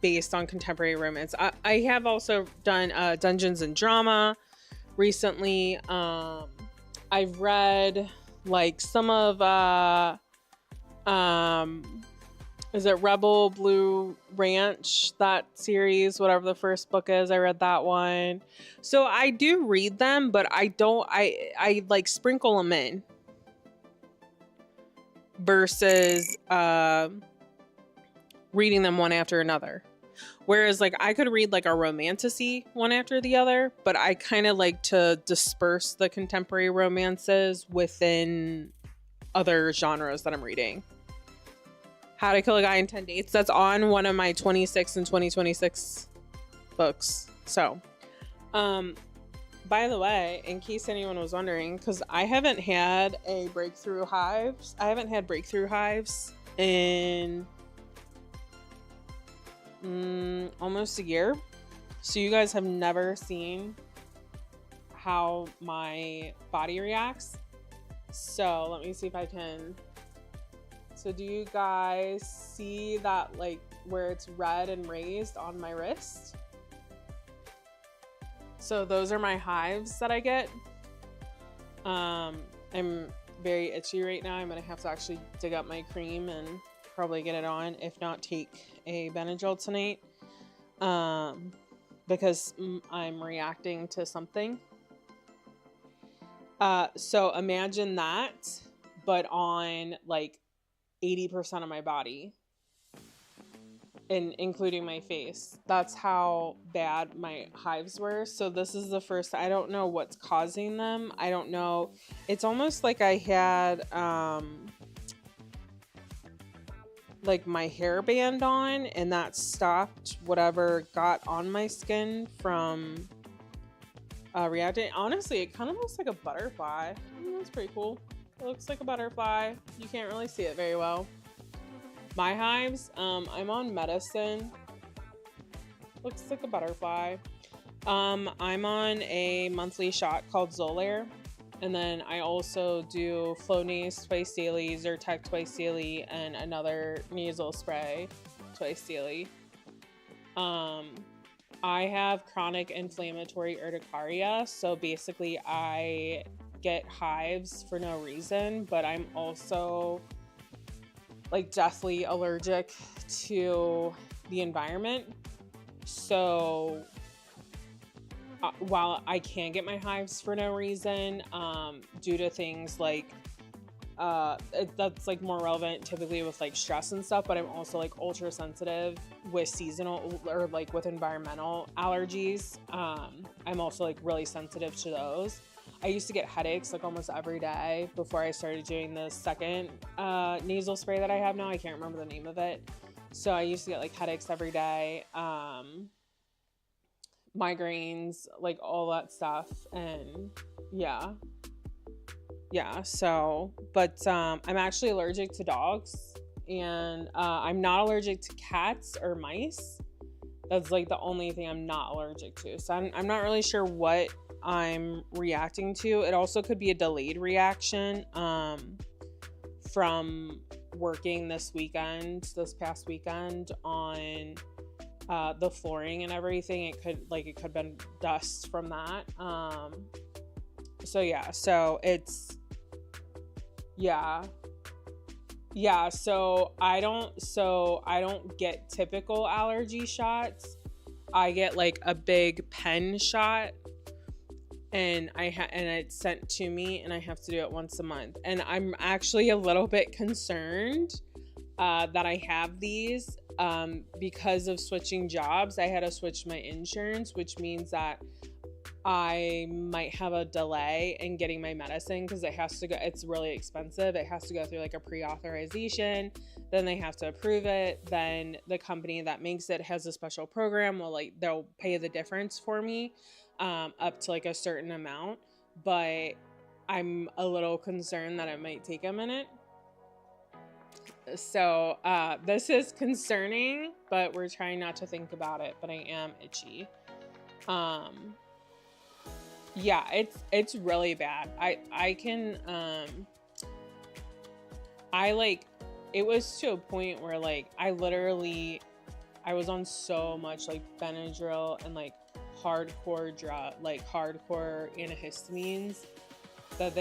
based on contemporary romance. I have also done Dungeons and Drama recently. I've read like some of is it Rebel Blue Ranch, that series, whatever the first book is. I read that one. So I do read them, but I like sprinkle them in. versus reading them one after another. Whereas like I could read like a romantasy one after the other, but I kind of like to disperse the contemporary romances within other genres that I'm reading. How to Kill a Guy in 10 Dates. That's on one of my 26 and 2026 books. So, by the way, in case anyone was wondering, because I haven't had breakthrough hives in almost a year. So you guys have never seen how my body reacts. So let me see if I can. So do you guys see that, like, where it's red and raised on my wrist? So those are my hives that I get. I'm very itchy right now. I'm gonna have to actually dig up my cream and probably get it on, if not take a Benadryl tonight, because I'm reacting to something. So imagine that, but on like 80% of my body, and including my face. That's how bad my hives were. So this is the first, I don't know what's causing them. I don't know. It's almost like I had like my hairband on, and that stopped whatever got on my skin from reacting. Honestly, it kind of looks like a butterfly. That's pretty cool. It looks like a butterfly. You can't really see it very well. My hives, I'm on medicine. Looks like a butterfly. I'm on a monthly shot called Xolair. And then I also do Flonase twice daily, Zyrtec twice daily, and another nasal spray twice daily. I have chronic inflammatory urticaria. So basically I get hives for no reason, but I'm also like deathly allergic to the environment. So while I can get my hives for no reason, due to things like that's like more relevant typically with like stress and stuff, but I'm also like ultra sensitive with seasonal or like with environmental allergies. I'm also like really sensitive to those. I used to get headaches like almost every day before I started doing the second nasal spray that I have now. I can't remember the name of it. So I used to get like headaches every day, migraines, like all that stuff. And yeah. So, but I'm actually allergic to dogs, and I'm not allergic to cats or mice. That's like the only thing I'm not allergic to. So I'm not really sure what I'm reacting to. It also could be a delayed reaction from working this past weekend on the flooring and everything. It could have been dust from that. So I don't get typical allergy shots. I get like a big pen shot, and and it's sent to me, and I have to do it once a month. And I'm actually a little bit concerned that I have these because of switching jobs. I had to switch my insurance, which means that I might have a delay in getting my medicine because it's really expensive. It has to go through like a pre-authorization, then they have to approve it, then the company that makes it has a special program they'll pay the difference for me up to like a certain amount. But I'm a little concerned that it might take a minute. So this is concerning, but we're trying not to think about it. But I am itchy. Yeah, it's really bad. It was to a point where like I was on so much like Benadryl and like hardcore antihistamines that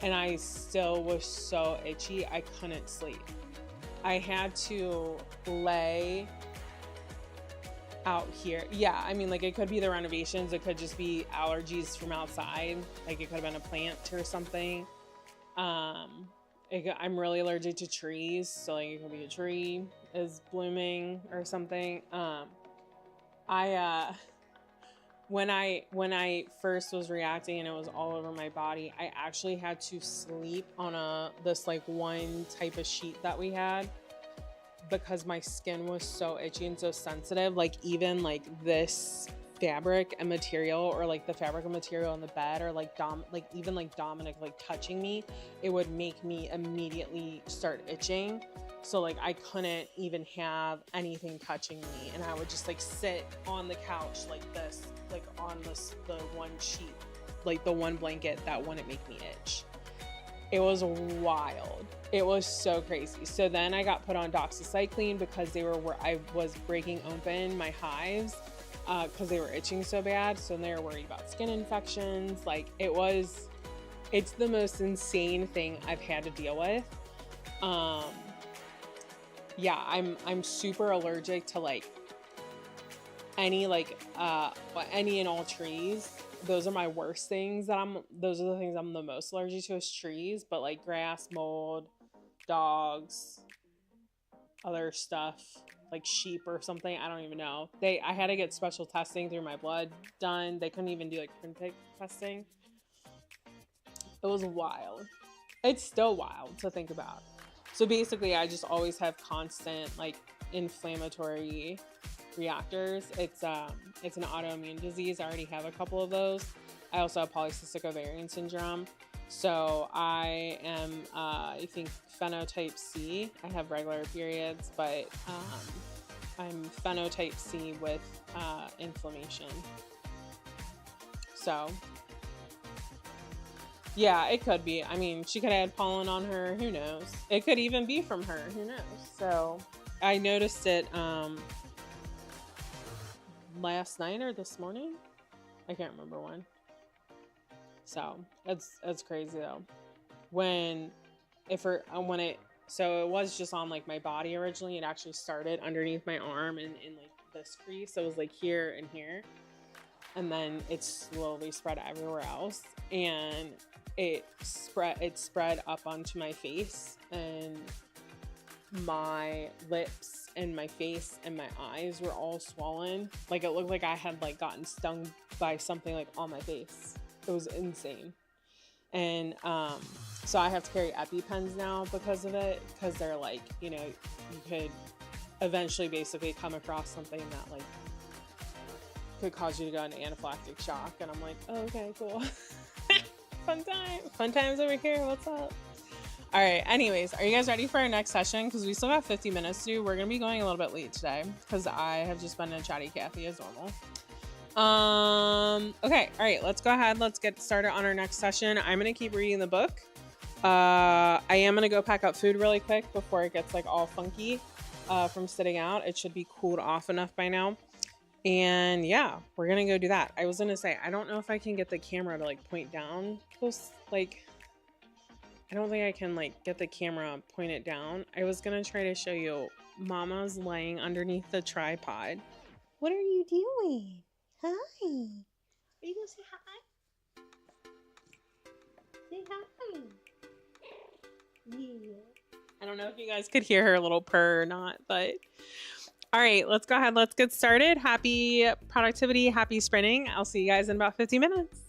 and I still was so itchy I couldn't sleep. I had to lay out here. Yeah, I mean, like it could be the renovations, it could just be allergies from outside, like it could have been a plant or something. I'm really allergic to trees, so like it could be a tree is blooming or something. I when I first was reacting and it was all over my body, I actually had to sleep on this like one type of sheet that we had because my skin was so itchy and so sensitive. Like even like this fabric and material, or like the fabric and material on the bed, or like even like Dominic like touching me, it would make me immediately start itching. So like I couldn't even have anything touching me, and I would just like sit on the couch like this, like on the one sheet, like the one blanket that wouldn't make me itch. It was wild. It was so crazy. So then I got put on doxycycline because they were where I was breaking open my hives because they were itching so bad. So they were worried about skin infections. Like it's the most insane thing I've had to deal with. Yeah, I'm super allergic to like any and all trees. Those are my worst things those are the things I'm the most allergic to is trees, but like grass, mold, dogs, other stuff, like sheep or something, I don't even know. I had to get special testing through my blood done. They couldn't even do like printing testing. It was wild. It's still wild to think about. So basically I just always have constant like inflammatory reactors. It's an autoimmune disease. I already have a couple of those. I also have polycystic ovarian syndrome. So I am, I think, phenotype C. I have regular periods, but I'm phenotype C with inflammation. So yeah, it could be. I mean, she could have had pollen on her. Who knows? It could even be from her. Who knows? So I noticed it last night or this morning. I can't remember when. So it's crazy though. So it was just on like my body originally. It actually started underneath my arm and in like this crease. So it was like here and here. And then it slowly spread everywhere else. And it spread up onto my face, and my lips and my face and my eyes were all swollen. Like it looked like I had like gotten stung by something like on my face. It was insane. And so I have to carry EpiPens now because of it, because they're like, you know, you could eventually basically come across something that like could cause you to go into anaphylactic shock. And I'm like, oh, okay, cool. Fun times over here. What's up? All right. Anyways, are you guys ready for our next session? Because we still got 50 minutes to do. We're going to be going a little bit late today because I have just been a chatty Cathy as normal. Okay. All right. Let's go ahead. Let's get started on our next session. I'm going to keep reading the book. I am going to go pack up food really quick before it gets like all funky from sitting out. It should be cooled off enough by now. And yeah, we're going to go do that. I was going to say, I don't know if I can get the camera to like point down close, like, I don't think I can like get the camera point it down. I was going to try to show you Mama's laying underneath the tripod. What are you doing? Hi. Are you going to say hi? Say hi. Yeah. I don't know if you guys could hear her little purr or not, but all right, let's go ahead. Let's get started. Happy productivity. Happy sprinting. I'll see you guys in about 50 minutes.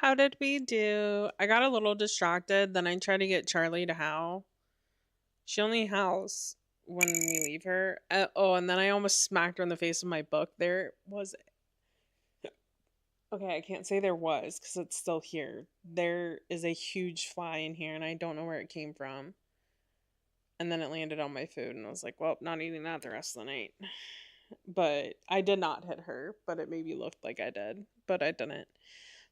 How did we do? I got a little distracted. Then I tried to get Charlie to howl. She only howls when we leave her. Oh, and then I almost smacked her in the face with my book. There was. Okay, I can't say there was because it's still here. There is a huge fly in here, and I don't know where it came from. And then it landed on my food, and I was like, well, not eating that the rest of the night. But I did not hit her, but it maybe looked like I did, but I didn't.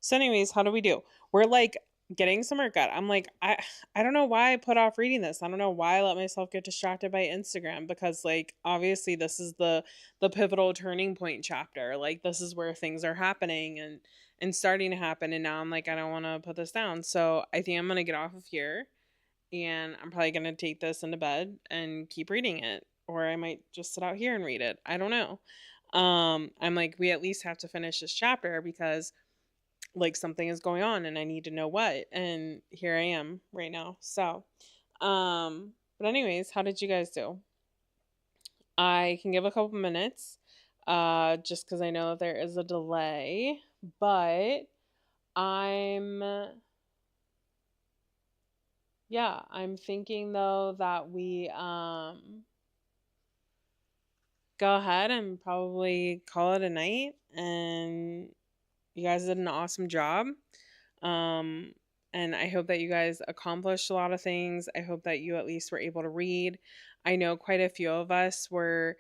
So, anyways, how do we do? We're like getting some workout. I'm like, I don't know why I put off reading this. I don't know why I let myself get distracted by Instagram because like obviously this is the pivotal turning point chapter. Like this is where things are happening and starting to happen. And now I'm like, I don't want to put this down. So I think I'm gonna get off of here and I'm probably gonna take this into bed and keep reading it. Or I might just sit out here and read it. I don't know. I'm like, we at least have to finish this chapter because like something is going on and I need to know what. And here I am right now. So, but anyways, how did you guys do? I can give a couple minutes, just because I know that there is a delay, but I'm, yeah, I'm thinking though that we, go ahead and probably call it a night and you guys did an awesome job. Um, and I hope that you guys accomplished a lot of things. I hope that you at least were able to read. I know quite a few of us were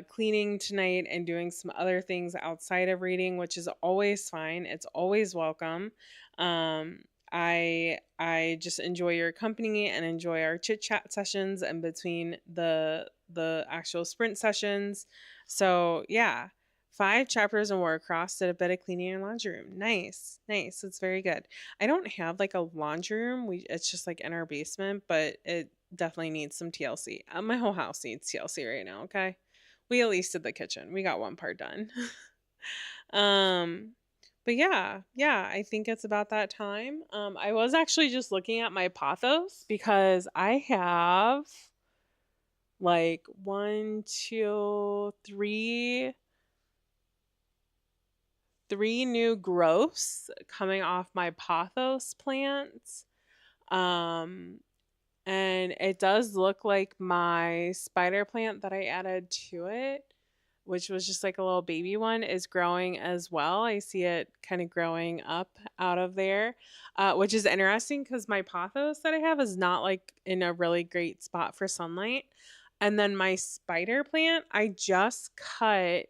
cleaning tonight and doing some other things outside of reading, which is always fine. It's always welcome. Um, I just enjoy your company and enjoy our chit chat sessions and between the actual sprint sessions. So yeah, 5 chapters in Warcross did a bit of cleaning in laundry room. Nice, nice. It's very good. I don't have like a laundry room. It's just like in our basement, but it definitely needs some TLC. My whole house needs TLC right now. Okay, we at least did the kitchen. We got one part done. um, but yeah, yeah. I think it's about that time. I was actually just looking at my pothos because I have like one, two, three new growths coming off my pothos plants. Um, and it does look like my spider plant that I added to it, which was just like a little baby one, is growing as well. I see it kind of growing up out of there, which is interesting because my pothos that I have is not like in a really great spot for sunlight. And then my spider plant, I just cut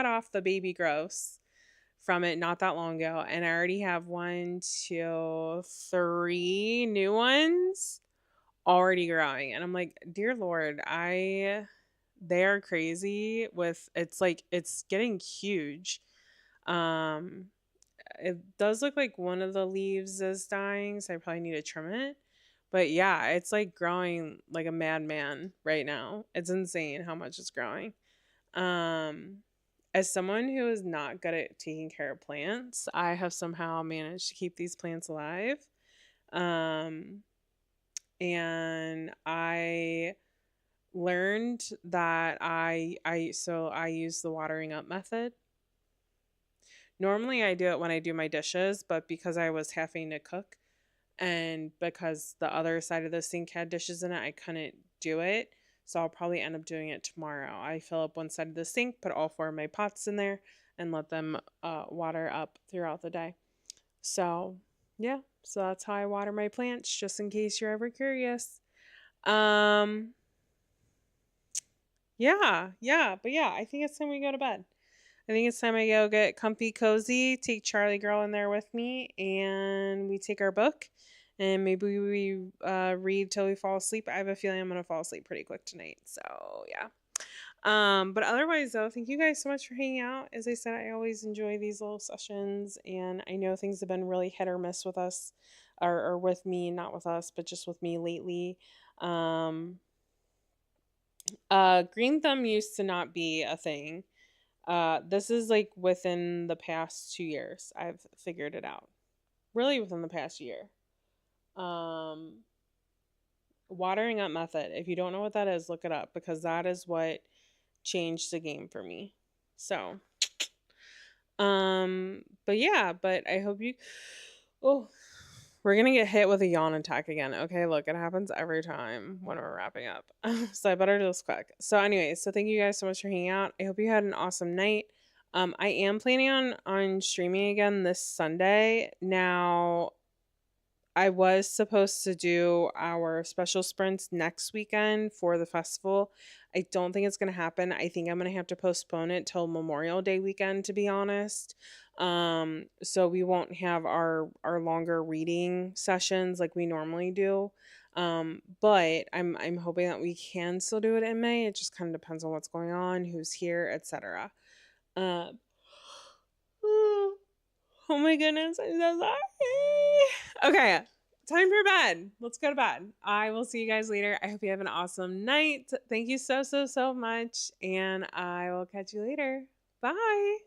off the baby growths from it not that long ago, and I already have one, two, three new ones already growing. And I'm like, dear Lord, they are crazy with it's like it's getting huge. Um it does look like one of the leaves is dying, so I probably need to trim it. But yeah, it's like growing like a madman right now. It's insane how much it's growing. Um as someone who is not good at taking care of plants, I have somehow managed to keep these plants alive. Um, and I learned that I use the watering up method. Normally I do it when I do my dishes, but because I was having to cook and because the other side of the sink had dishes in it, I couldn't do it. So I'll probably end up doing it tomorrow. I fill up one side of the sink, put all 4 of my pots in there, and let them water up throughout the day. So yeah, so that's how I water my plants, just in case you're ever curious. Um, yeah, but yeah, I think it's time we go to bed. I think it's time I go get comfy cozy, take Charlie girl in there with me, and we take our book and maybe we read till we fall asleep. I have a feeling I'm gonna fall asleep pretty quick tonight. So yeah. But otherwise though, thank you guys so much for hanging out. As I said, I always enjoy these little sessions, and I know things have been really hit or miss with us, or with me, not with us, but just with me lately. Um, Green thumb used to not be a thing. This is like within the past 2 years. I've figured it out. Really within the past year. Um, Watering up method. If you don't know what that is, look it up because that is what changed the game for me. So, But yeah, but I hope you. Oh, we're gonna get hit with a yawn attack again. Okay, look, it happens every time when we're wrapping up. So I better do this quick. So, anyways, so thank you guys so much for hanging out. I hope you had an awesome night. I am planning on streaming again this Sunday. Now, I was supposed to do our special sprints next weekend for the festival. I don't think it's going to happen. I think I'm going to have to postpone it till Memorial Day weekend, to be honest. So we won't have our longer reading sessions like we normally do. But I'm hoping that we can still do it in May. It just kind of depends on what's going on, who's here, etc. Um Oh my goodness, I'm so sorry. Okay, time for bed. Let's go to bed. I will see you guys later. I hope you have an awesome night. Thank you so, so, so much. And I will catch you later. Bye.